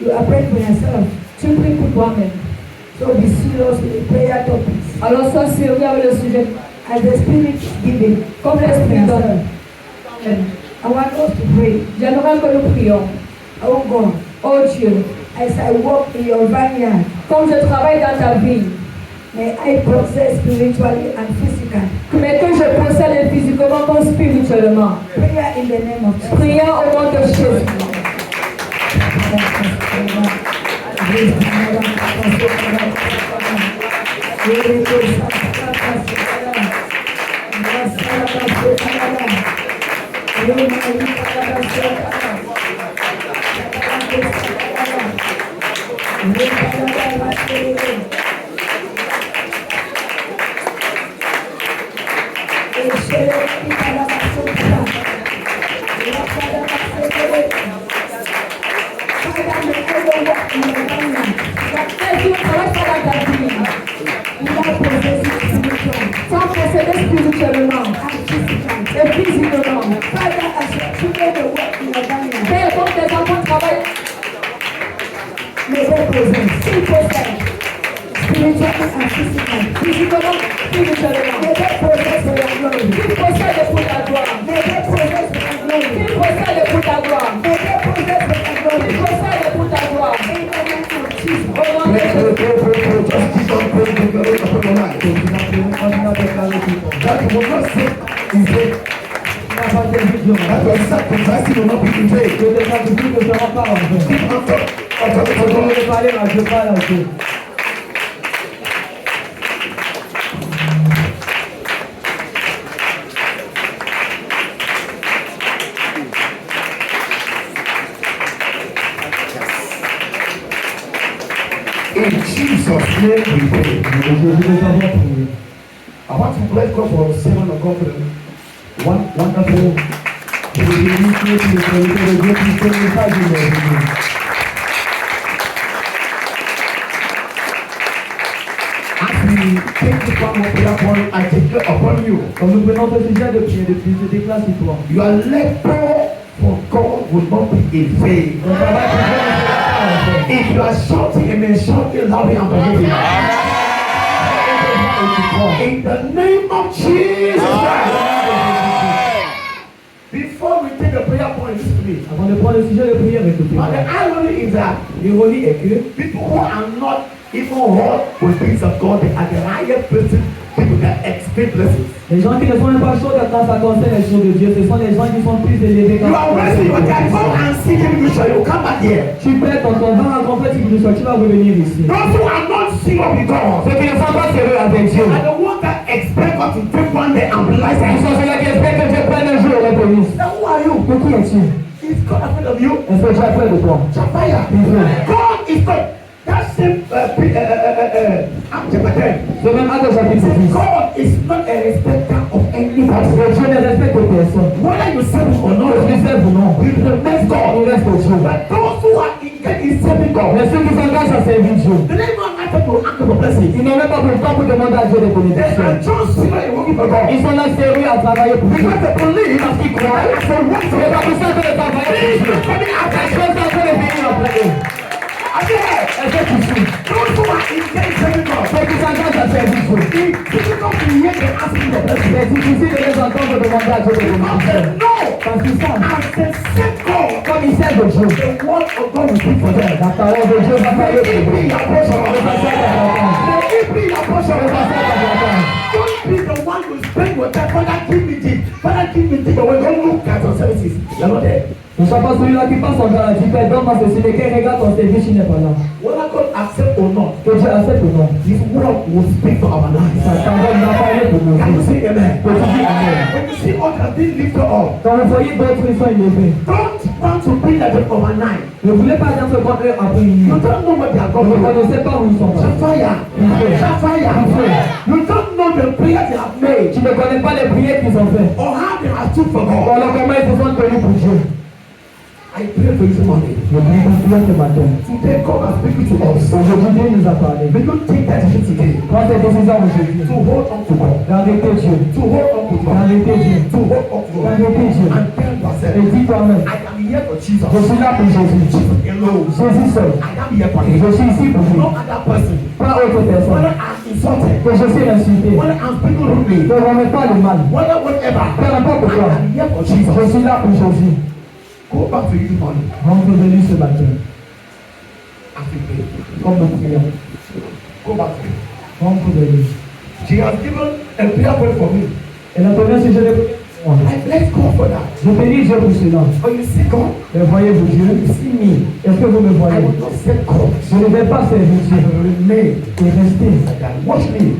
You are praying for yourself. Tu pries pour toi-même. So be serious with the prayer topics. Alors sois sérieux avec le sujet. As the Spirit is giving, Comme l'Esprit donne. I want us to pray. J'aimerais que nous prions. Oh God, Oh Dieu, as I walk in your vineyard, comme je travaille dans ta vie, may I process spiritually and physically. mais que je procède physiquement comme spirituellement. Prayer in the name of Jesus. Prions au nom de Jésus. Sans procéder spirituellement et physiquement. Père, comme tes enfants travaillent, s'ils procèdent physiquement, spirituellement, qu'ils procèdent pour ta gloire. Qu'ils procèdent pour ta gloire. Qu'ils procèdent pour ta gloire. Au nom de That will not say in vain. That your sacrifice will not be in vain. In Jesus' name we pray. I want to bless God for servant of God, wonderful. As we take this one more prayer point, I declare upon you. Quand nous prenons ce sujet de prier, je déclare sur toi. Your labor for God will not be in vain. Ton travail pour Dieu ne sera pas en vain. If you are shouting, amen, shouting loudly and believing. In the name of Jesus Christ. Before we take a prayer point, please. Avant de prendre le sujet de prière, écoutez-moi. But the irony is that L'ironie est que people who are not even hot with things of God, they are the highest person, people that expect blessings. les gens qui ne sont même pas chauds quand ça concerne les choses de Dieu, ce sont les gens qui sont plus élevés quand You ça are concerne wasting les your choses time. de Go Dieu. and see him, you shall come back here. Tu perds ton temps, va rencontrer qui nous soit, tu vas revenir ici. Those who are not serious with God, Ceux qui ne sont pas sérieux avec Dieu, are the ones that expect God to take one day and bless ils sont them. ceux qui espèrent que Dieu prenne un jour et les bénisse. Now who are you? Mais qui es-tu? Is God afraid of you? Est-ce que Dieu est près de toi? Chapaya. God is good. That same Acts chapter 10. Ce même acte chapitre 10. God is not a respecter of anybody. Dieu ne respecte personne. Whether you serve him or Que not, tu serves ou non, he remains God. il reste Dieu. But those who are engaged in serving God, Mais ceux qui s'engagent à servir Dieu, they don't even ask to ask for blessing. ils n'ont même pas le temps pour demander à Dieu des They bénédictions. are just sitting working for God. Ils sont là sérieux à travailler pour Dieu. Because they believe Parce qu'ils croient. that as a work for C'est pas God, pour ça que les travailleurs pour things Dieu. are coming after Les you. choses sont en train de venir après eux. Again, Est-ce que tu suis? those who are engaged in serving God, Ceux qui s'engagent à servir Dieu. it's difficult to hear them asking for blessing. C'est difficile de les entendre demander à Dieu des Because bénédictions. they know Parce qu'ils savent, as they serve God, comme ils servent Dieu, the word of God will speak for them. la parole de Dieu va parler May pour it eux. be your portion. Le passage à la fin. May it be your portion. Le passage à la fin. Don't be the one who spend your time. Father, give me this. Father, give me this. But when you look at your services, you're not there. Ne sois pas celui-là qui passe son temps à dire, Père, donne-moi ceci, mais qui regarde ton service, il n'est pas là. Whether God accept or not, Que Dieu accepte ou non. His word will speak for our lives. Sa parole va parler pour nous. Can you say amen? Que tu dis amen. When you see others being lifted up, Quand vous voyez d'autres qui sont élevés, don't want to be like them overnight. ne voulez pas être comme eux après une You nuit. don't know what they are Vous going ne through. connaissez pas où ils sont. Fire. Fire. You don't know the prayers they have made Tu ne connais pas les prières qu'ils ont faites. or how they have stood for God. Voilà comment ils se sont tenus pour Dieu. I pray for you this morning. Je prie pour toi ce matin. Today God has spoken to us. Aujourd'hui, Dieu nous a parlé. May you take that decision today Prends cette décision aujourd'hui. to hold on to God. D'arrêter Dieu. To hold on to God. D'arrêter Dieu. To hold on to God. D'arrêter Dieu. And tell Et yourself, dis toi-même, I am here for Jesus. je suis là pour Jésus. Jesus alone. Jésus seul. I am here for Je him. suis ici pour lui. No other person. Pas autre personne. Whether I'm insulted, Que je suis insulté. whether I'm speaking rudely, Ne remets pas le mal. whether whatever, Peu importe I quoi. am here for Je Jesus. suis là pour Jésus. Go back to you this morning Rentre de lui ce matin. and we pray. Comme nous prions. Go back to him. Rentre de lui. She has given a prayer point for me. Et la première sujet de I bless God for that. je bénis Dieu pour cela. When you see God, Mais voyez-vous Dieu? you see me. Est-ce que vous me I voyez? will not say God. Je ne vais pas servir I Dieu. will remain Et rester. like that. Watch me.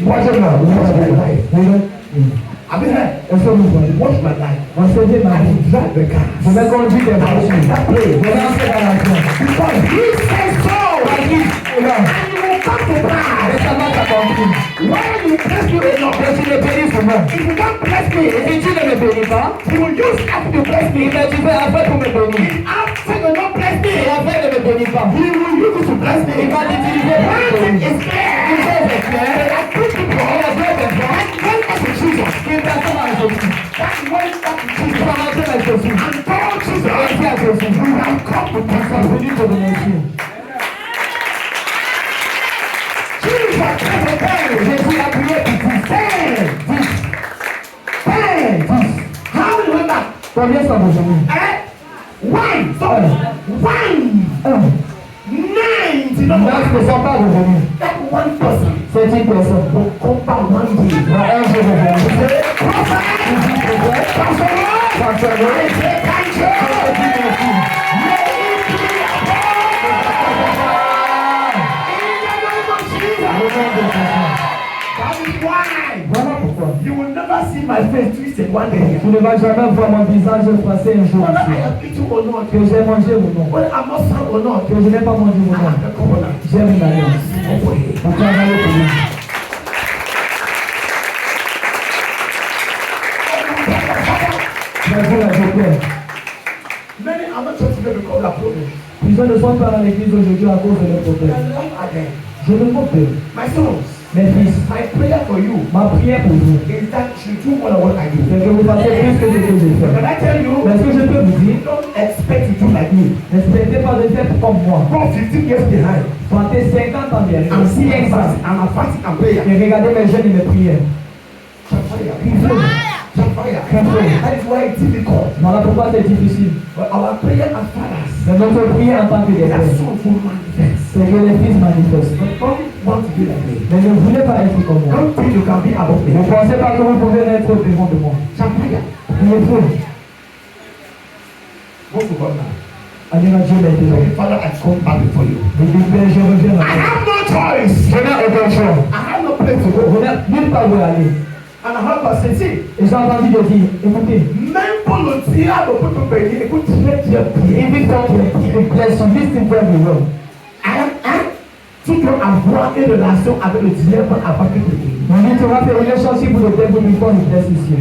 Watch Watch my life. me. I mean, Est-ce que vous voyez? watch my life. Observez ma I vie. will drive the car. Je vais conduire des voitures. That place. Je vais entrer dans l'avion. Because he says so. Parce qu'il est là. And you will come to Et pass. ça va s'accomplir. When you bless you enough, Et tu me bénis souvent. if you don't bless me, Si tu ne me bénis pas, he will use after you bless me. mais tu fais affaire pour me bénir. After you don't bless me, Et après ne me bénis pas. he will use you to bless me. Il va l'utiliser pour me Everything bénir. is clear. Une chose est claire. I put people Il y a deux personnes one person Jesus. qui personne à Jésus. That's one back to Tu Jesus. vas rentrer à Jésus. And God Jesus. Et dis à Jésus. We have come to Tu es pass. venu te remercier. Jesus has prepared. Jésus a prié pour vous. 10. How many went back? Combien sont vos amis? One. So, one. 90. No, 9 ne sont pas revenus. that one person C'est une personne. will come back one day. Un jour revenu. Prophet. Pastor. Pastor, I say thank you. May it be That is why voilà pourquoi. you will never see my face twisted one day. Tu ne vas jamais voir mon visage froissé un jour Whether I ici. have eaten or not, Que j'ai mangé ou non. whether I'm not sound or not, Que je n'ai pas mangé ou I non. have a covenant. J'aime une alliance. Okay. Pour travailler pour lui. Jésus a dit Many are not just today because of the problem. plusieurs ne sont pas dans l'église aujourd'hui à cause de leurs They problèmes. are not again. Je ne m'en peux. My sons, Mes fils, my prayer for you ma prière pour vous, is that you do more than what I do. c'est que vous fassiez plus que ce que je Can fais. I tell you? Mais ce que je peux vous dire, Don't expect to do like me. n'espérez pas de faire comme moi. Go 15 years behind. Partez 50 ans derrière. I'm Si seeing fast. exact. I'm a fasting and prayer. Et regardez mes jeûnes et mes prières. Fire. Fire. That is why it's difficult. Voilà pourquoi c'est difficile. But our prayer as fathers, Mais notre prière en tant que des they are pères, so full manifest. c'est que les fils manifestent. But don't want to be like me. Mais ne voulez pas être comme moi. Don't think you can be above me. Ne pensez pas que vous pouvez être devant de moi. Fire. Priez fort. Go to God now. Allez à Dieu maintenant. Say, Father, I come back before you. Je dis, Père, je reviens I à toi. have no choice. Je n'ai aucun choix. I have no place to Je go. n'ai nulle part où aller. And I have to say, see, Et j'ai entendu de dire, écoutez, même pour le diable peut te payer, écoute, très bien bien. invite-toi une blessure, listen very well. Tu dois avoir une relation avec le diable avant que tu payes. On dit, tu vas faire une relationship pour le devil before he bless ici.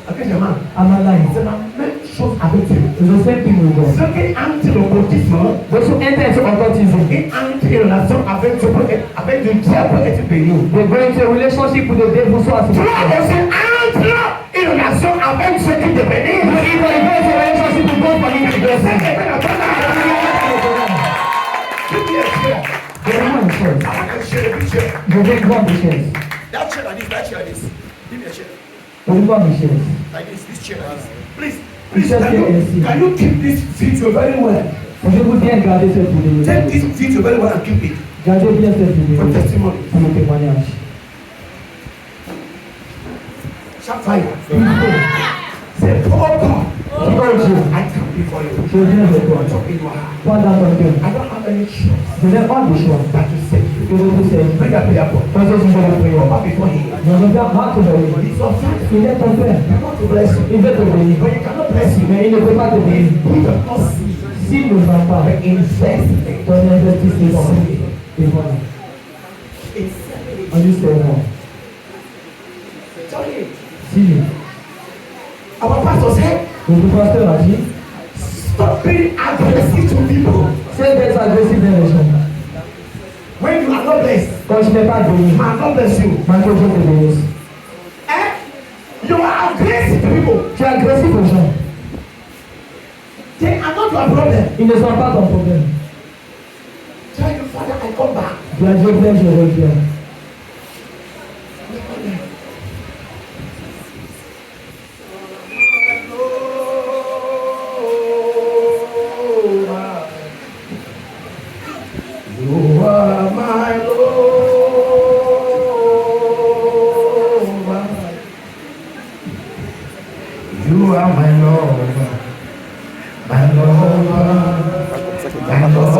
Ok, Jamal. À ma life. C'est la même chose avec Dieu. It's the same thing with God. Ce qui entre l'occultisme, Those who enter into occultism, et entre une relation avec Dieu, avec le diable pour être payé. they go into a relationship with the devil so as to Toi be blessed. aussi, entre une relation avec ceux qui te bénissent. You either go into a relationship with God for him to bless C'est you. que la bonne Give me a chair. Donne-moi une chose. I want a chair, a big chair. Je vais prendre des chaises. That chair like this, that chair like this. Give me a chair. Donne-moi mes chaises. Like this chair like this. Please, It's just can you keep this video very well? Pouvez-vous bien garder cette vidéo? Take this video very well and keep it Gardez bien cette vidéo for testimony. pour le témoignage. Shout fire. Il faut. Say, oh God, Oh Dieu, I come before you. je viens vers toi. Talk in your heart. Pas dans ton cœur. I don't have any choice Je n'ai pas de choix but to say you. que le poussez. Bring that prayer point. Posez une bonne prière. Come back before him. Nous regarde, marche vers lui. He's your father. Il est ton père. He wants to bless you. Il veut te bénir. But he cannot bless you. Mais il ne peut pas te bénir. He does not see. S'il ne va pas, But invest in it. ton investissement est voilà. On dit c'est bon. Tell him. Si Our pastor said, le pasteur a dit, stop being aggressive to people. c'est d'être agressif dans les gens. When you are not blessed, Quand je n'ai pas béni, man not bless you. ma Dieu te bénisse. You are aggressive to people. Tu es agressif aux gens. They are not your problem. Ils ne sont pas ton problème. Tell your father, I come back. Tu as Dieu plein, je reviens. You are my Lord. You are my Lord. My Lord. My Lord.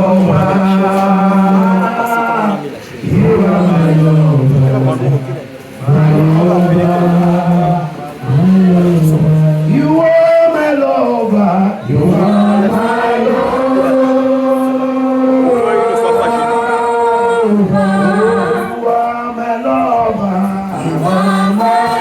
You are my Lord. My Lord. You are my lover. You are my Lord. You are my lover. You are my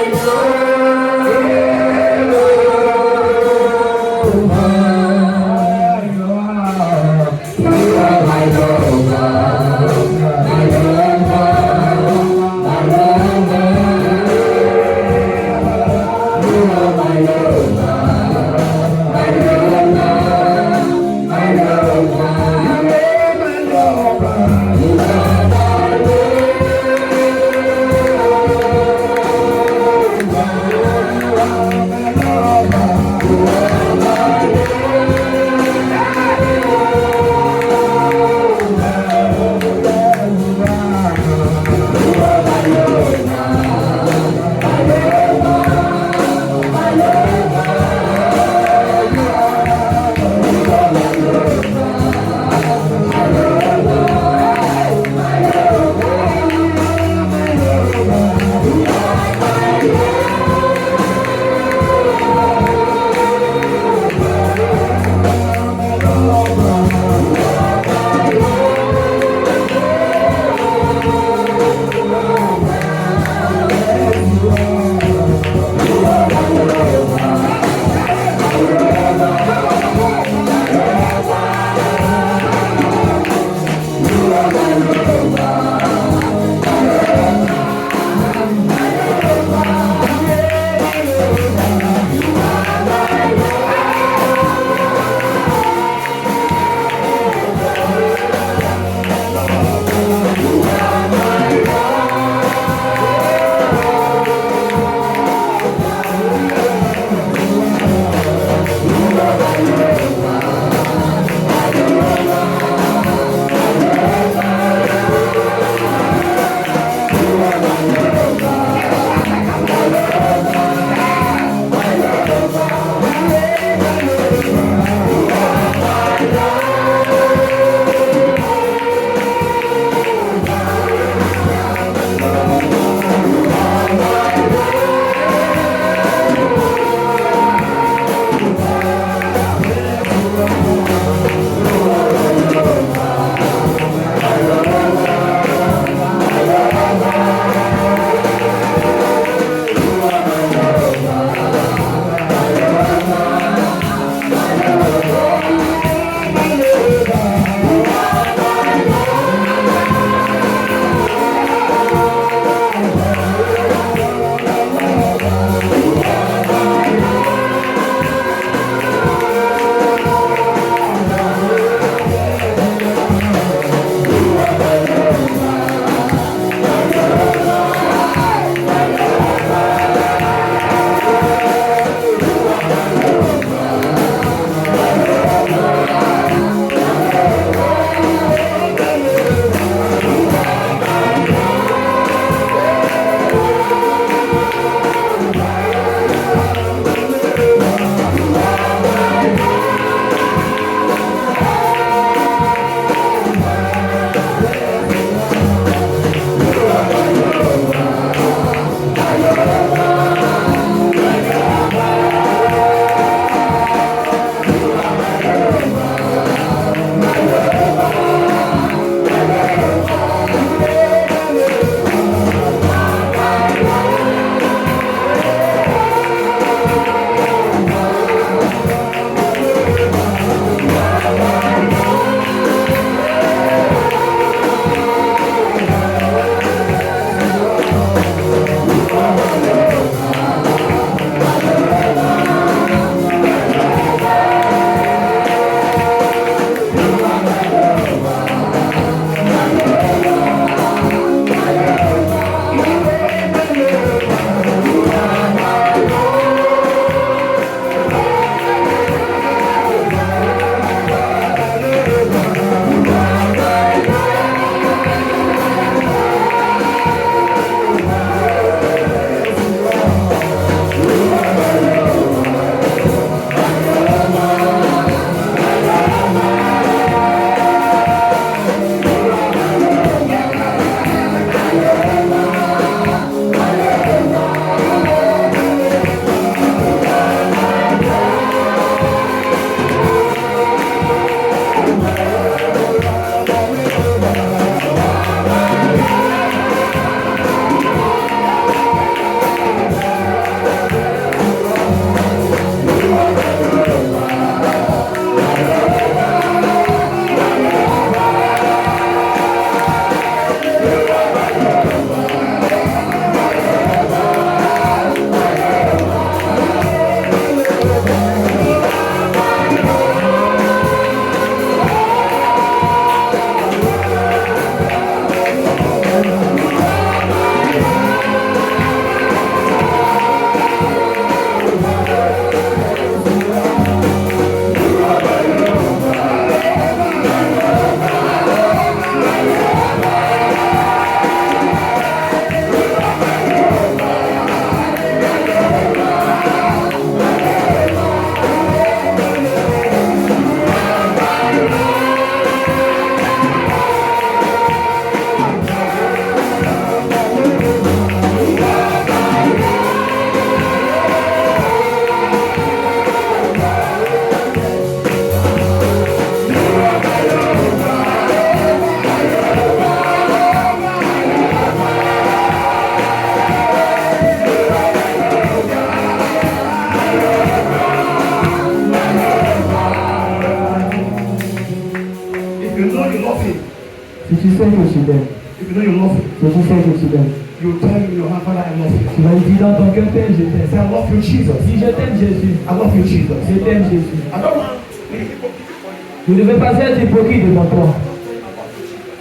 sais que tu l'aimes. If you know you love him, Si tu sais que tu l'aimes. you tell him in your heart, Father, I love you. Tu vas lui dire dans ton cœur, Père, je t'aime. Say, I love you, Jesus. Dis, je t'aime, Jésus. I love you, Jesus. Je t'aime, Jésus. I don't want to be hypocrite for you. Vous ne devez pas être hypocrite devant toi.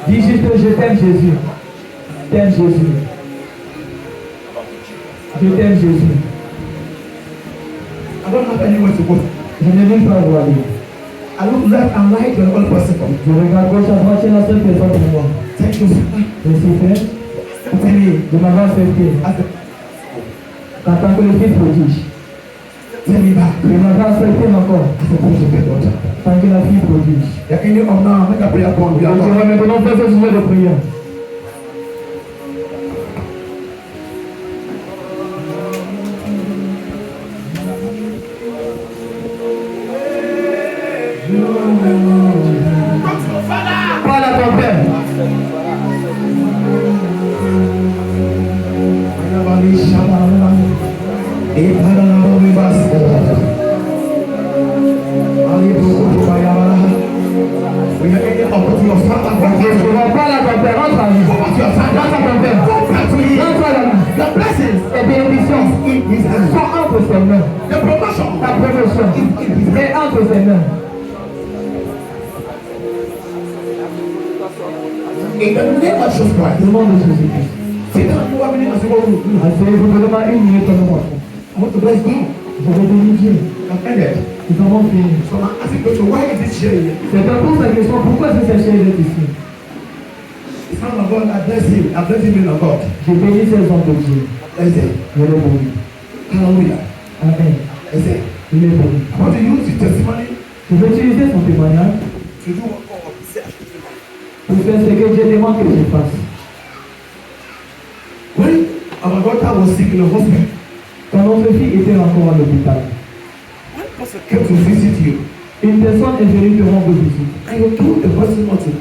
Dis juste, je t'aime, Jésus. Je t'aime, Jésus. Je t'aime, Jésus. I don't have anywhere to go. Je ne veux pas où aller. I look left and right, you're the only person for me. Je regarde gauche à droite, tu es la seule personne pour moi. Thank you, Father. Merci, Père. De m'avoir accepté. En tant que le Fils prodige. Tell me back. De m'avoir accepté encore. En tant que la fille prodige. Yeah, in your honor, make a prayer point. We Je are going. vais maintenant faire ce sujet de prière. Parle à ton Père. Parle à ton Père. Rentre à lui. Rentre à ton Père. Rentre à la et bénédictions sont entre ses mains. Ta promotion est entre ses mains. In the name of Jesus Christ. Le nom de Jésus-Christ. Satan, you are beginning to say, oh, Asseyez-vous devant une minute comme moi. I want to bless God. Je vais bénir Dieu. I'm ended. Nous avons fini. So I'm asking God, why is this chair here? C'est un peu sa question. Pourquoi est-ce que cette chaise est ici? It's not of God, I bless him. I bless him in of God. Je bénis ces hommes de Dieu. Bless him. Je les bénis. Hallelujah. Amen. Bless him. Je les bénis. I want to use the testimony Je vais utiliser son témoignage to do what God said. pour faire ce que Dieu demande que je fasse. When our daughter was sick in the hospital, Quand notre fille était encore à l'hôpital, one person came to visit you, une personne est venue te rendre visite. and you told the person not to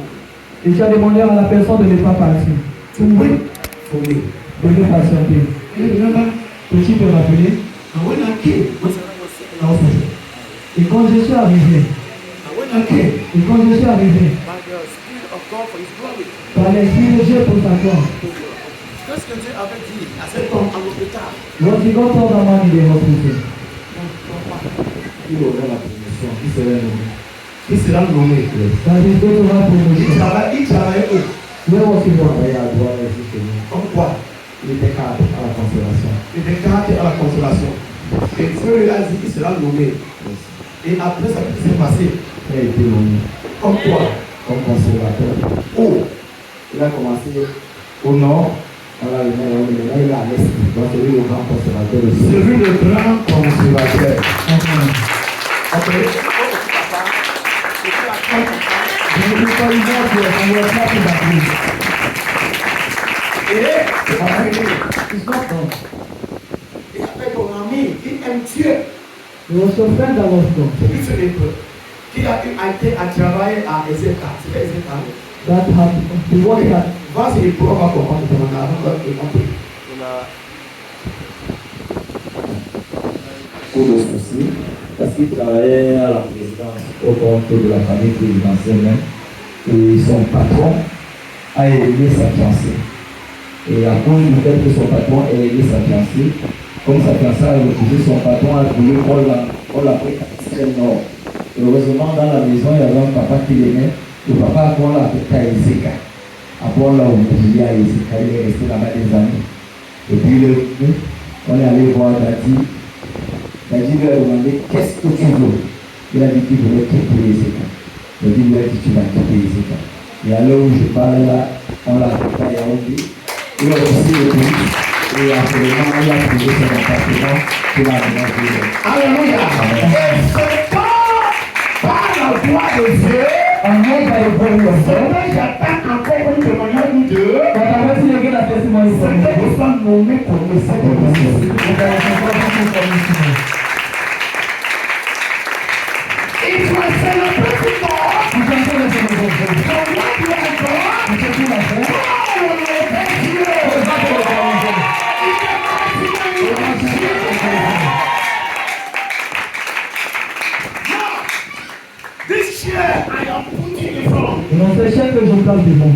Et tu as demandé à la personne de ne pas partir, wait for me. de ne patienter. You remember? Peux-tu te rappeler? And when I came, when Sarah was sick in the hospital, Et quand je suis arrivé, and when I came, by by the Spirit of God for His glory, par l'Esprit de Dieu pour ta gloire, just continued avec lui. I said, come, I will be there. lorsqu'on tombe dans ma vie de hospitalité, Il aura la promotion, il sera nommé. Il sera nommé. ça veut dire que tu auras promotion. Il travaille où? Là où tu vois, Il a droit à ici chez nous. Comme quoi? Il était cadre à la consolation. Il est gardé à la consolation. Et Dieu il a dit qu'il sera nommé. Et après ça, qu'est-ce qui s'est passé? Il a été nommé Comme quoi? comme consolateur. Où? Il a commencé au nord, on l'a maintenant il est à l'est. Donc c'est lui le grand consolateur aussi. C'est lui le grand consolateur. Ok. je ne peux pas y voir que on ne va pas te battre. Et c'est pas fini. It's not done. Et après ton ami qui aime Dieu, It was your friend that was gone. qui se développe, qui a été à travailler à Ezeka. C'est pas Ezeka. That had the one that Va se découvrir, on va comprendre comment on a compris. Pour le souci, parce qu'il travaillait à la présidence au compte de la famille présidentielle même. Et son patron a aimé sa fiancée. Et à cause du fait que son patron a aimé sa fiancée, comme sa fiancée a refusé, son patron a voulu qu'on la pris à nord. Heureusement, dans la maison, il y avait un papa qui l'aimait. Le papa a l'a affecté à Ezeka. Après, on l'a oublié à Ezeka, il est resté là-bas des années. Et puis, on est allé voir Dadi. Dadi lui a demandé qu'est-ce que tu veux. Il a dit qu'il voulait quitter Ezeka. Dadi lui a dit tu vas quitter Ezeka. Et à l'heure où je parle là, on l'a affecté à Yaoundé. Il a aussi le pays. Et actuellement, il a trouvé son appartement pour la ménager. Alléluia. Et c'est par la voix de Dieu. on made by the glory of C'est God. là que j'attends encore une témoignage ou deux. But I want you to get a testimony from C'est me. qu'ils soient nommés comme le Seigneur. Ils sont célébrés pour toi. Tu can say this in the book. Pour moi, tu es encore. Tu can do that, right? Oh, le Dieu. This chair I am putting in front. Et dans cette chaîne que je parle devant,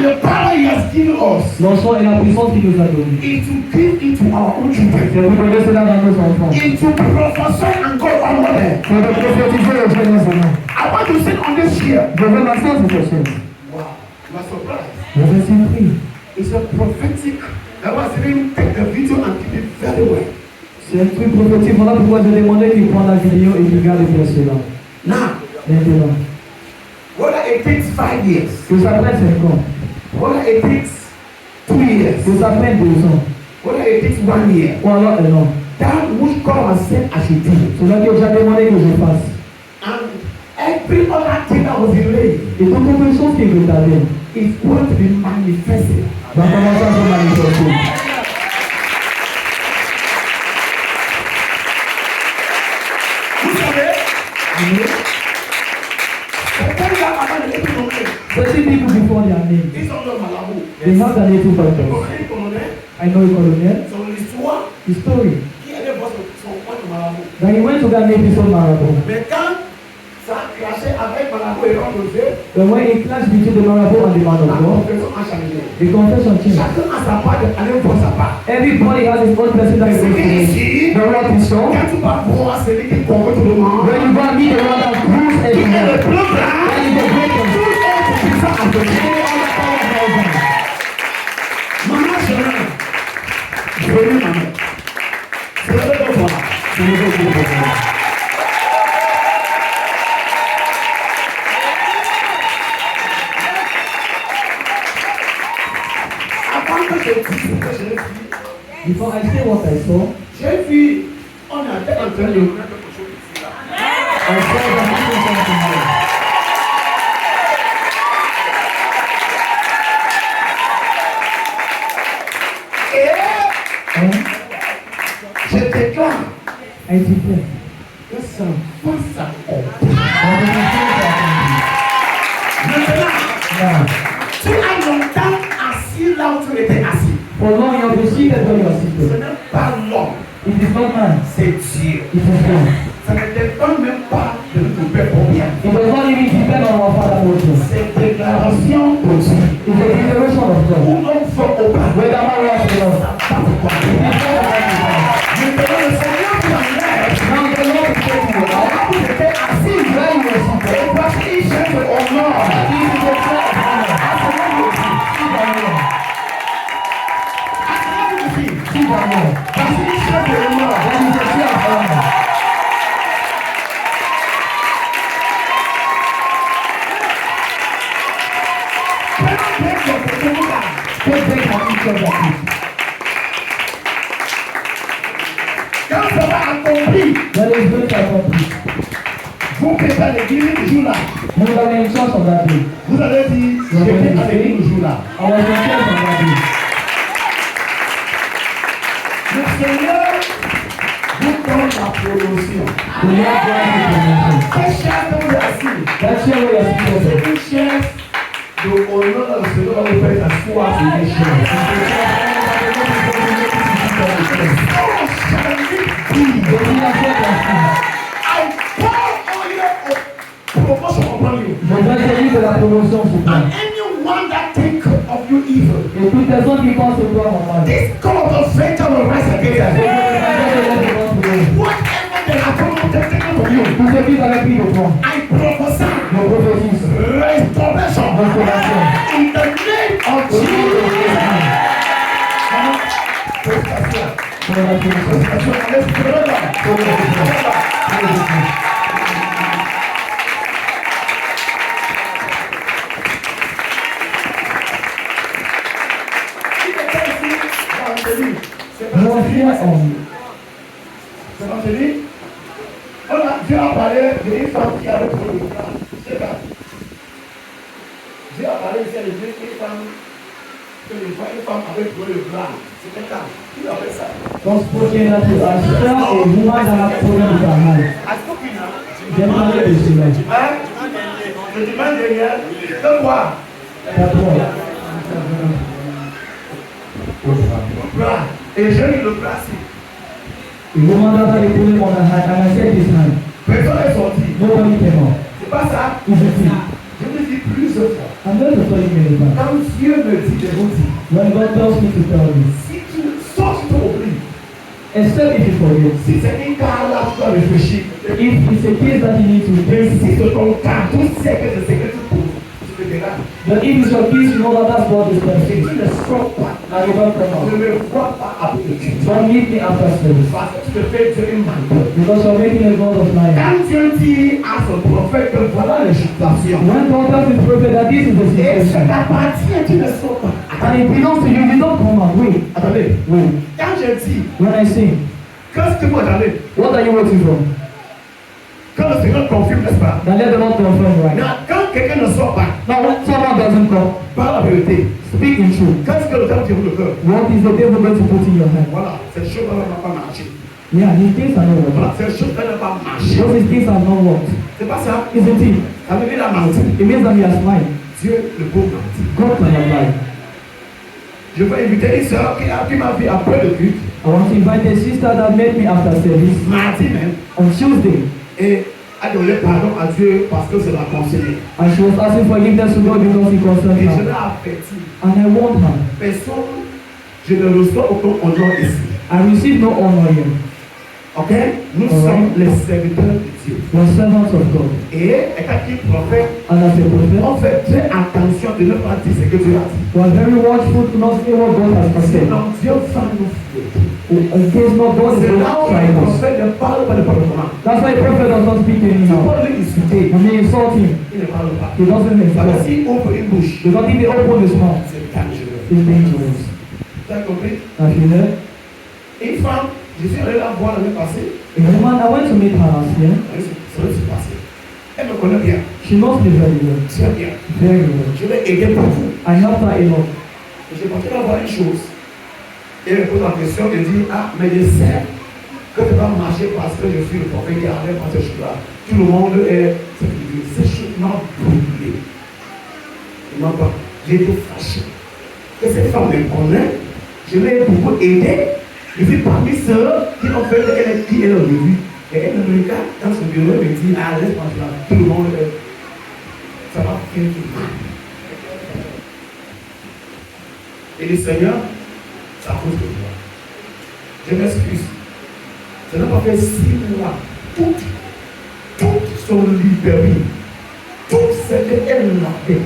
and the power he has given us L'enfant et la puissance qu'il nous a donnée. is to give it to our own children. C'est de donner cela dans nos enfants. Is to prophesy and go over them. C'est de prophétiser les jeunes enfants. I want to sit on this here. Je veux m'asseoir sur ces choses. Wow, you are surprised. Je vais surpris. It's a prophetic. I was even take the video and keep it very well. C'est un truc prophétique. Voilà pourquoi je demandais qu'il prenne la vidéo et qu'il garde bien cela. Now, Maintenant. whether it takes 5 years, Que ça prenne 5 ans. whether it takes 2 years, Que ça prenne 2 ans. whether it takes 1 year, Ou alors 1 an. that which God has said I should do. C'est là que j'ai demandé que je fasse. And every other thing that was delayed Et toute autre chose qui est retardée is going to be manifested. va commencer à se manifester. Vous savez, certains gars avant de l'être nommé, Certain people before their name, ils sont dans Malabo. they have their native Vous purpose. connaissez comment on est? I know a colonel, Son histoire, his story, qui allait voir son coin de Malabo. that he went to that native son Marabo. Mais quand ça a clashé avec Malabo et Rondosé, But when he clashed between the Marabo and the man la of God, confession a changé. the confession changed. Chacun a sa part d'aller voir sa part. Everybody has his own person that is going to Ici, the word is so. quand tu vas voir celui qui convainc tout le monde, When you go and meet the one that proves qui est le everywhere, plus grand, that is the greatest. tout autre puissant à côté. Any other power of heaven. Maman, je veux maman. C'est le bon toi. C'est le bon toi. Avant que je dise ce que j'ai vu, Before I say what I saw, j'ai vu, on était en train de mettre quelque chose ici là. I saw that people something here. Et And je déclare I declare que ça va s'accomplir. that the things Maintenant, now, tu as longtemps assis là où tu étais assis. for long you have been seated where you are Ce seated. n'est pas l'homme, It is not man, c'est Dieu. it is God. Ça ne dépend même pas de notre Père combien. It does not even depend on our Father Moses. C'est déclaration de Dieu. It's a declaration of God. Où l'on fait au pas. Whether man or not, Maintenant, le Seigneur qui enlève, now the Lord is taking you out. là où tu étais assis, Where you were seated, et parce qu'il cherche au nord. it is the prayer of honor. Sit down here. Parce qu'il cherche au nord. That is the prayer of honor. Take back from each other, please. Quand ça va accomplir, That is going to accomplish. vous préparez l'église du jour là. You will have in church on that day. Vous allez dire, j'étais à l'église du jour là. I was in church on that day. Le Seigneur vous donne la promotion. The Lord grant you promotion. Cette chaise dont vous êtes assis, That's where we are seated. c'est une chaise de honneur. Le Seigneur va vous faire asseoir sur une chaise. Oh, Charlie, The Lord grant us. I pour oil of promotion upon you. Je vais essayer de la promotion sur toi. And anyone that think of you evil, Et toute personne qui pense au toi en mal. this God of faith will rise against them. Whatever they have taken from you, Tout ce qui t'avait pris de toi, I prophesy je prophétise. restoration in the name of Jesus. Dieu a parlé d'une femme qui avait trouvé le plan. C'est ça. Dieu a parlé ici à l'église d'une femme que une femme avait trouvé le plan. C'était quand? Qui a fait ça? God spoken that to us. Tell a woman that has problem with her mind. À ce moment-là, Gentleman is the man. hein? Le dimanche dernier, de quoi? That's all. Le plan. Et j'ai eu le plan ici. A woman that had a problem on her hand and I said this hand. Personne n'est sorti. Nobody came out. C'est pas ça. Is it it? Je me dis plusieurs fois. I I'm going to tell you many times. Quand Dieu me dit de vous dire, When God tells me to tell you, si tu sors tu t'oublies, except if you forget, si c'est un cas là, tu dois réfléchir. if it's a case that you need to Mais take, si c'est ton cas, tu sais que c'est ce que tu poses, tu te diras, but if it's your case, you know that that's what is si perfect. tu ne sors pas, And you don't come ne out. me vois pas après le culte. Don't meet me after service. Parce que tu te fais Dieu une menteur. Because you're making a God of lying. Quand Dieu dit à son prophète que voilà les situations, When God tells his prophet that this is the et ça situation, t'appartient, tu ne sors pas. and it belongs to you, you don't come out. Wait, Attendez, wait. quand je dis, When I sing, qu'est-ce que vous attendez? what are you waiting for? Quand le Seigneur confirme, n'est-ce pas? Then let the Lord confirm right. Now, quand quelqu'un ne sort pas, Now, when someone doesn't come, par la vérité, speak in truth. qu'est-ce que le diable dit au cœur? What is the devil going to put in your hand? Voilà, cette chose-là ne va pas marcher. Yeah, his things are not working. Voilà, cette chose-là ne va pas marcher. Because his things are not worked. C'est pas ça. Isn't it? Ça veut dire la mentir. It means that he has lied. Dieu ne peut mentir. God cannot lie. Je vais inviter une sœur qui m'a vu après le culte, I want to invite a sister that met me after service mardi même, on Tuesday, et a donné pardon à Dieu parce que c'est la conseillère. and she was asking forgiveness to God because he concerned Et je l'ai her. averti. And I warned her. Personne, je ne reçois aucun honneur ici. I received no honor here. Ok? Nous sommes les serviteurs de Dieu. We're servants of God. Et étant qu'il prophète, And as a prophet, on fait très attention de ne pas dire ce que Dieu a dit. we are very watchful to not say what God has said. Sinon, Dieu va nous fouetter. In case not God is C'est going là to où try le us. prophète ne parle pas de parlement. That's why a prophet does not speak Tu anyhow. peux l'insulter, When they insult him, il ne parle pas. he doesn't Parce que insult. s'il ouvre une bouche, Because if he opens his mouth, c'est dangereux. it's dangerous. Tu as compris? Have you heard? Une femme, je suis allé la voir l'année passée. A woman, I went to meet her last year. Ça s'est passé. Elle me connaît bien, She knows me very well. très bien. Very well. Je l'ai aidé beaucoup. I helped her a lot. J'ai pensé à voir une chose. Et elle me pose la question, elle dit, ah, mais je sais que ça va marcher parce que je suis le prophète qui arrive dans ces choses-là. Tout le monde est... Ces choses m'ont brûlé. Il m'a pas... J'ai été fâché. Et cette femme me connaît. Je l'ai beaucoup aidé. Je suis parmi ceux qui ont fait elle qui est au début. Et elle me regarde dans son bureau et me dit, ah, laisse-moi là. Tout le monde est... Ça va faire du mal. Et le Seigneur, ça cause de moi. Je m'excuse. Ça n'a pas fait 6 mois. Toutes sont libérées. Tout ce qu'elle a fait,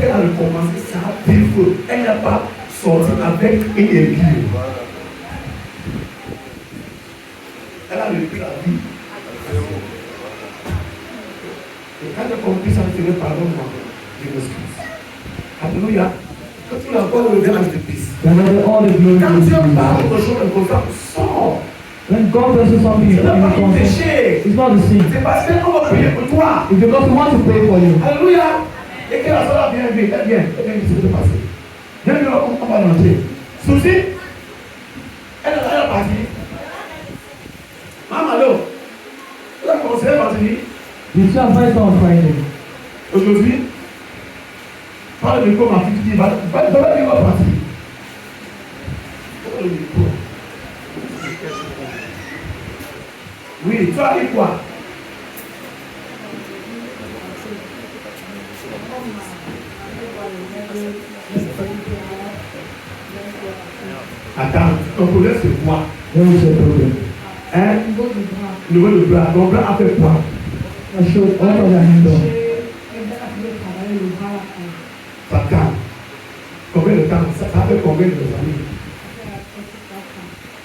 elle a recommencé ça à vivre. Elle n'a pas sorti avec une aiguille. Elle a repris la vie. Et quand j'ai compris ça, je me pardonne-moi. Je m'excuse. Alléluia. Quand tu l'as encore levé à cette piste. Whenever all the glory Quand is Dieu to parle God. de choses comme ça, sors. When God blesses something, Ce n'est pas un it's péché. not a sin. C'est parce qu'on va prier pour toi. It's because we want to pray for you. Alléluia. Et que la soeur a bien vu. Elle vient. Elle vient ce qui s'est passé. Viens, on va rentrer. Souci. Elle est partie. Maman, allô. Elle a conseillé vendredi. The church might on Friday. Aujourd'hui, par le micro, ma fille dit, va partir. Par le micro. Oui, tu as dit quoi? Attends, ton problème c'est quoi? Where is your problem? Hein? Le niveau de bras. Ton bras a fait quoi? I showed all of your hand on. Ça calme. Combien de temps? Ça fait combien de années?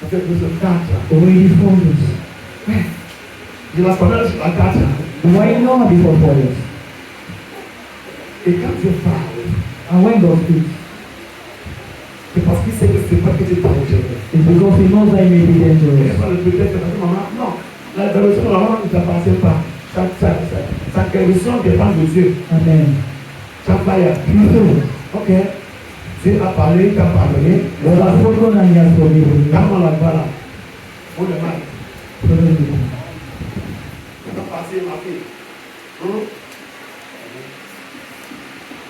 Ça fait plus de 4 ans. Already 4 years. Je la connais sur la 4 ans. Why you know her before 4 years? Et quand Dieu parle, And when God speaks, c'est parce qu'il sait que c'est pas que tu parles au Seigneur. it's because he knows that it may be Et dangerous. pas le peut-être parce que maman, non. La guérison de maman ne t'appartient pas. Sa guérison dépend de Dieu. Amen. Ça va y aller. Ok. Dieu a parlé, il t'a pardonné. God has spoken and he has forgiven you. Quand on la voit là, on le mal. Praise God. On va passer ma fille.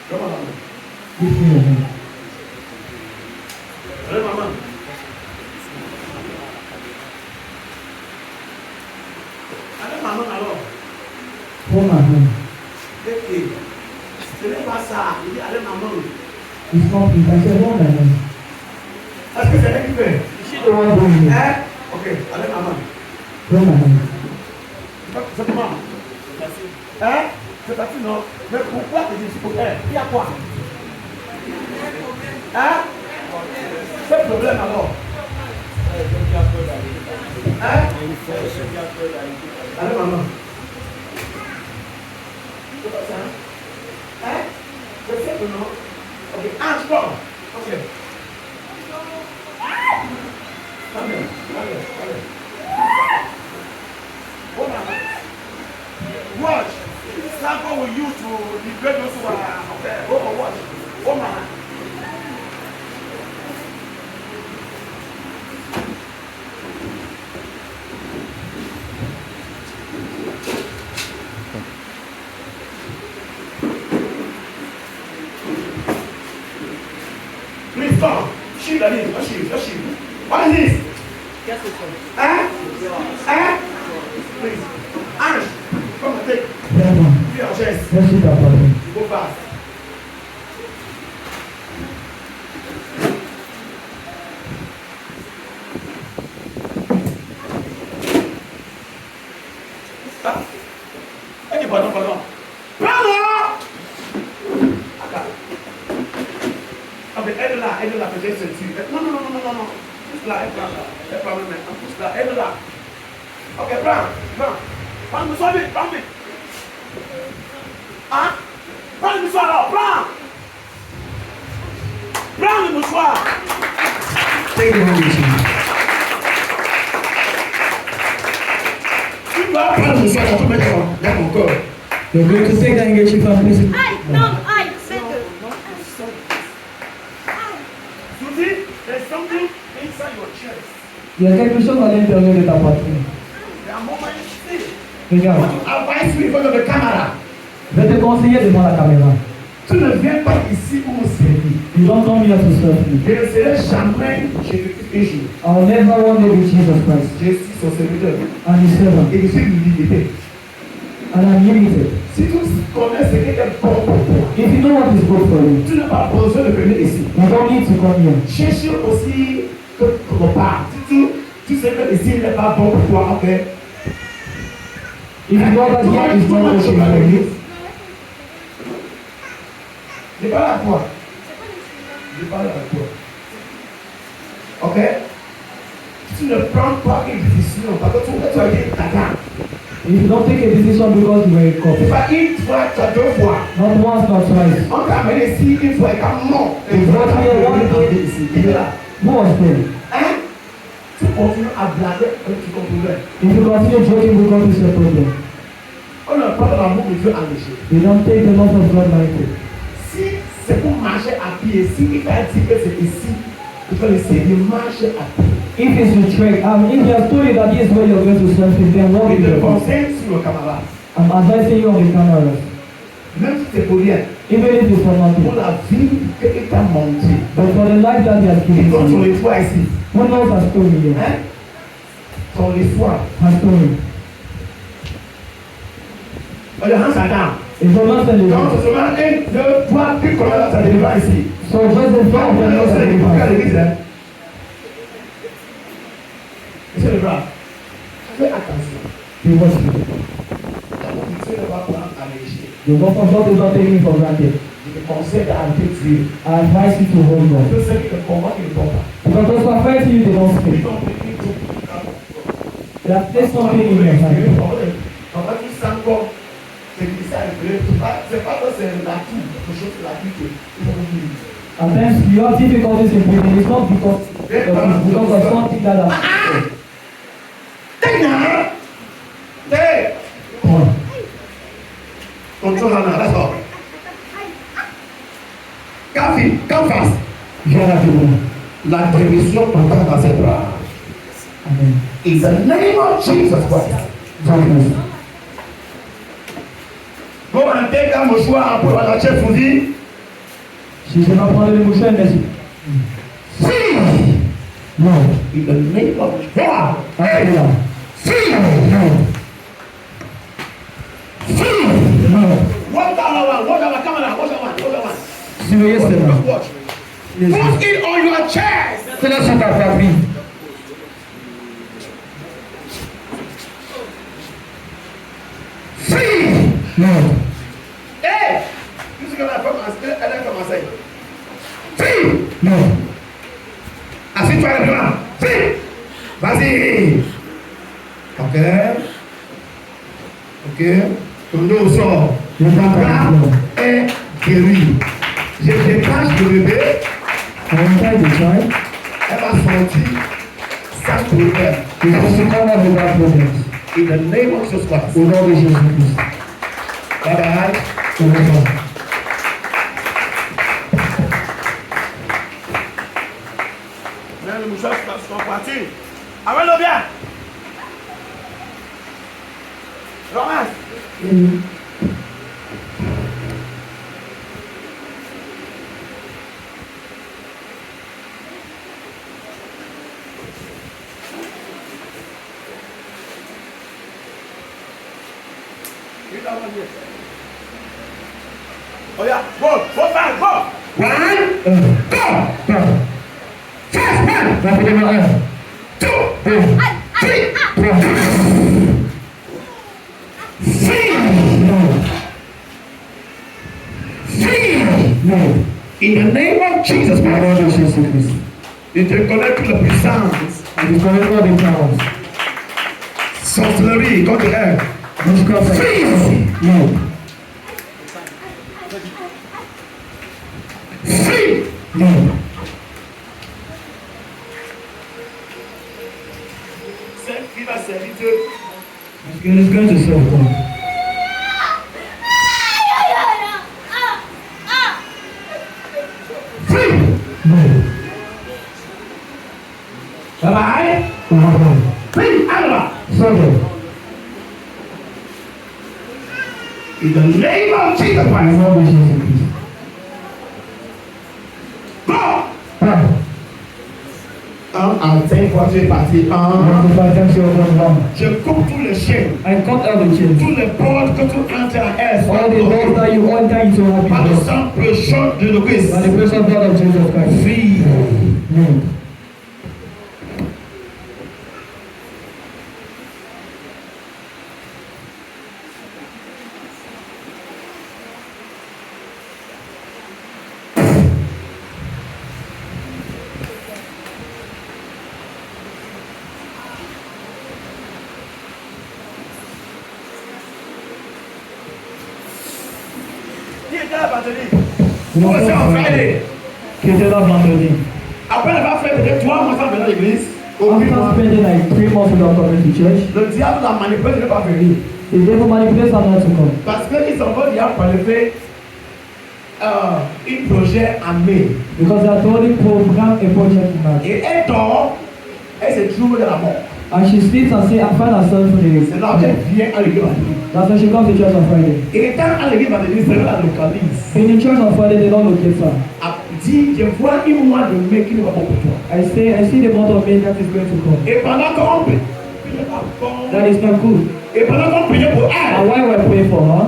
Comment la main? Give me your hand. Allez, maman. Allez, maman, alors. Hold my hand. Ce n'est pas pas ça. Il dit, allez maman. It's not me. I said, no, man. Est-ce que c'est elle qui fait? She the one doing it. Hein? Ok, allez maman. No, man. C'est comment? Hein? C'est facile, non? Mais pourquoi tu dis pour elle? Il y a quoi? Hein? C'est le problème alors? Hein? Allez maman. C'est pas ça? Hein? C'est simple, non? Ok, Ange, bon. Ok. Allez, allez, allez. Hold on. Watch. Sample will use to liberate those who are okay. Hold on, watch. Hold on. Please come. Shield that is. Just shield. Just shield. What is this? Hein? Hein? Please. Ange, come and take. Yeah, man. Do your chest. Let's see that body. Go fast. Ah. Ok, pardon, pardon. Pardon! Attends. Ah, mais elle est là, peut-être c'est dessus. Non, non, non, non, non, non. Pousse là, elle prend là. Elle prend le main. Pousse là, elle est là. Ok, prends. Prends le mouchoir vite, prends vite. Hein? Prends le mouchoir là, prends. Prends le mouchoir. Take it home with you. Tu dois prendre le mouchoir là, tu mets dans mon corps. You're going to take that handkerchief and place it. Suzy, there's something inside your chest. Il y a quelque chose à l'intérieur de ta poitrine. There are moments still. Regarde, Advise me in front of the camera. je vais te conseiller devant la caméra. Tu ne viens pas ici pour me servir. You don't come here to serve me. Je ne serai jamais Jésus-Christ un jour. I'll never one day be Jesus Christ. Je suis son serviteur. And his servant. Et je suis limité. And I'm limited. Si tu connais ce qui est bon pour toi, If you know what is good for you, tu n'as pas besoin de venir ici. you don't need to come here. Cherche aussi quelque part. Si tu sais que ici n'est pas bon pour toi, ok? If you know that here is not working for you, Je parle à toi. Je parle à toi. Ok? Tu ne prends pas une décision parce que tu as dit d'accord. if you don't take a decision because you were a Tu couple, vas une fois, tu as deux fois. not once, not twice, On t'a amené ici une fois et comme non. Et You brought me one day. ici. Il est là. who was there? Hein? Tu continues à blaguer et tu continues. If you continue joking because it's a problem, On ne parle pas l'amour de Dieu enléché. you don't take the love of God lightly. Si c'est pour marcher à pied, si il t'a dit que c'est ici, tu peux le servir, marche à pied. If it's a trick, if you have told you that this is where you're going to serve him, then what Et will te you do? conseille sur le camarade. I'm advising you on the cameras. Même si c'est pour rien, Even if it's for pour nothing. la vie qu'il t'a montré. But for the life that he has given Et quand to on you, les voit ici, who knows has told me here? hein? On les voit. Has told me. On les rend ça down. It's a master Donc, living. c'est seulement un, deux, trois, puis comment ça délivre ici. So just the fact On that est knows au that he Sénégal, has. l'église, hein? Monsieur le bras, fais attention. He was me. Dieu ne va pas à léger. The work of God is not taken for granted. Je te conseille d'arrêter de tuer. I advise you to hold on. Tous ceux qui te combattent, ils ne tombent pas. Because those who are fighting you, they don't Ils speak. t'ont pris tout. They have placed something in your hand. On va tout ça encore. C'est difficile à révéler. C'est pas que c'est la toux. Le chose c'est la toux. Il faut oublier. At times you have difficulties in breathing. It's not because of something that has happened. Take now. Take. Come on. Control Hannah. That's all. Come fast. Get up, people. La direction entend dans ses bras. Amen. In the name of Jesus Christ. Jesus. Go and take that mouchoir and put on the chest for thee. Si je vais prendre les mouchoirs, merci. See. No. In the name of Jesus. Alléluia. See. No. See. No. What that one? What that one? Come on, what that one? Surveillez cela. Watch. Put it on your chest. Cela sur ta poitrine. Free. Non. Hey! Tu sais qu'elle a commencé. Free. Non. Assieds-toi là-dedans. Free. Vas-y. Ok. Ok. Ton dos sort. Je Ton prends bras pas. est guéri. Je détache le bébé. I am trying to try. Elle va sortir sans problème. You must come up without problems. In the name of Jesus Christ. Au nom de Jésus-Christ. Bye bye. Au revoir. Mets le mouchoir sur ton poitrine. Amène-le bien. Ramasse. Oh yeah, go, go back, go. One, go. First one, Rapidement, 1, two, 2, three, 3. three, Non. three. Non. In the name of Jesus Au Christ, nom de Jésus-Christ. je te connais toute la puissance, Je connais pas des parents. sorcellerie contre elle. Jusqu'à ça. Free, Non. free. Non. Celle qui va servir Dieu. God is going to serve God. Free. Non. Bye bye. Au revoir. Free, Allah. Serve. In the name of Jesus Au Christ. nom de Jésus-Christ. Go. 1. 1 à 5 fois tu es parti. 1. Je ne fais pas attention au bon. Je coupe tous les chiens. I cut out the chains. Tous les portes que tu entres à elle. All the doors that you enter into have Par been le closed. sang précieux de le Christ. By the precious blood of Jesus Christ. Free. Non. Qui était là, Banteli? Mon Vous êtes en frère Friday. qui était là vendredi. Après avoir fait peut-être 3 mois sans venir à l'église, After spending like 3 months without coming to church, le diable l'a manipulé de ne pas venir. the devil manipulates her not to come. Parce qu'ils ont dit à planifier un projet en mai. Because they are already programmed a project in March. Et elle dort, elle se trouve dans la mort. And she sleeps and say, I find herself in C'est là qu'elle vient à l'église. That's when she comes to church on Friday. Et étant à l'église, c'est là la localise. In the church on Friday, they don't locate her. A dit, je vois un mois de mai qui ne va pas pour toi. I see the month of May that is going to come. Et pendant qu'on prie, That is not good. et pendant qu'on priait pour And elle, while we're praying for her,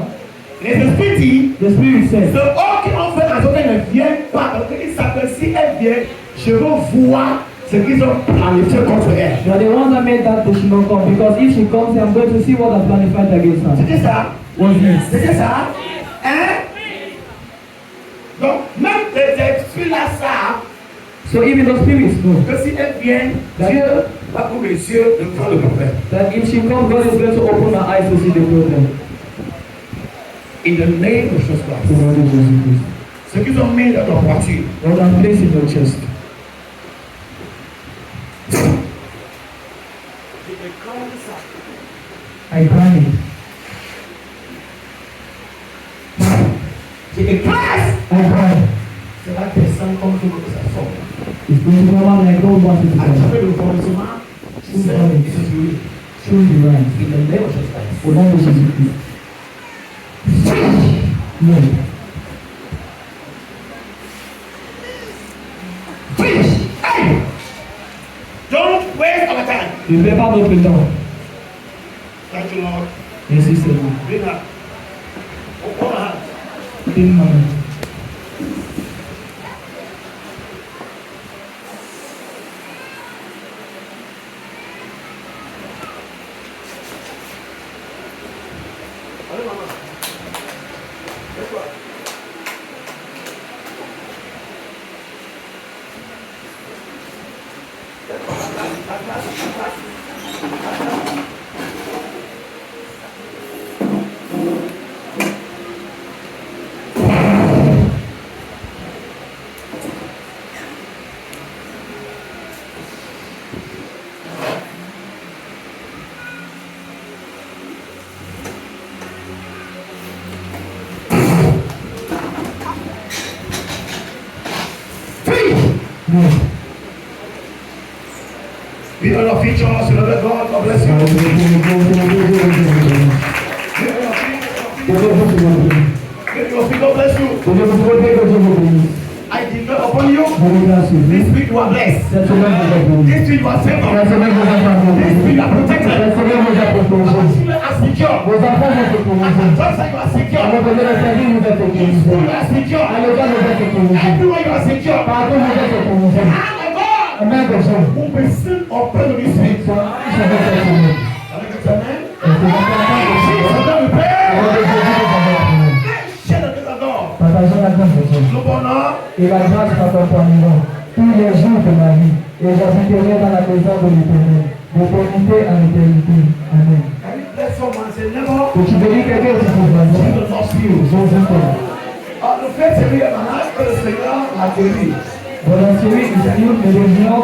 les esprits disent, the Spirit says, ce haut qui ont fait la zone, elle ne vient pas. Parce qu'ils savent que si elle vient, je veux voir ce qu'ils ont planifié contre elle. they are the ones that made that they should not come. Because if she comes, I'm going to see what has planified against her. C'était ça. What's this? C'était ça. Hein? Donc, même les esprits là savent So even the spirits know que si elle vient, Dieu va ouvrir les yeux de voir le problème. that if she comes, God is going to open her eyes to see the problem. In the name of Jesus Christ. The Lord is Jesus Christ. Ce qu'ils ont mis dans leur voiture, Lord, I'm placed in your chest. I bind it. c'est écrase. I bind. C'est là que ça comme tout que ça sort. It's going to come out like God wants it to À come. travers le commencement, c'est celui. Through the right. In the name of Jesus Christ. Au nom de Jésus-Christ. No. Finish. Hey! Don't waste our time. Ne perds pas notre temps. Thank you, Lord. Merci Seigneur. Bring up. Open my hand. Donne ma main. Be on your feet, church. Let God bless you. Let your feet, God bless you. I declare upon you, this week you are blessed. This week you are favored. This week you are protected. Your children are secure. Your jobs you are secure. Your school you are secure. Everywhere you are secure. And God who will still open this week. Et la grâce m'accompagnera tous les jours de ma vie, et j'habiterai dans la maison de l'Éternel, d'éternité en éternité. Amen. Et tu bénis quelqu'un qui vous voit. Je vous aime. Le fait, c'est lui, que le Seigneur a guéri. Voilà, celui qui est le Seigneur,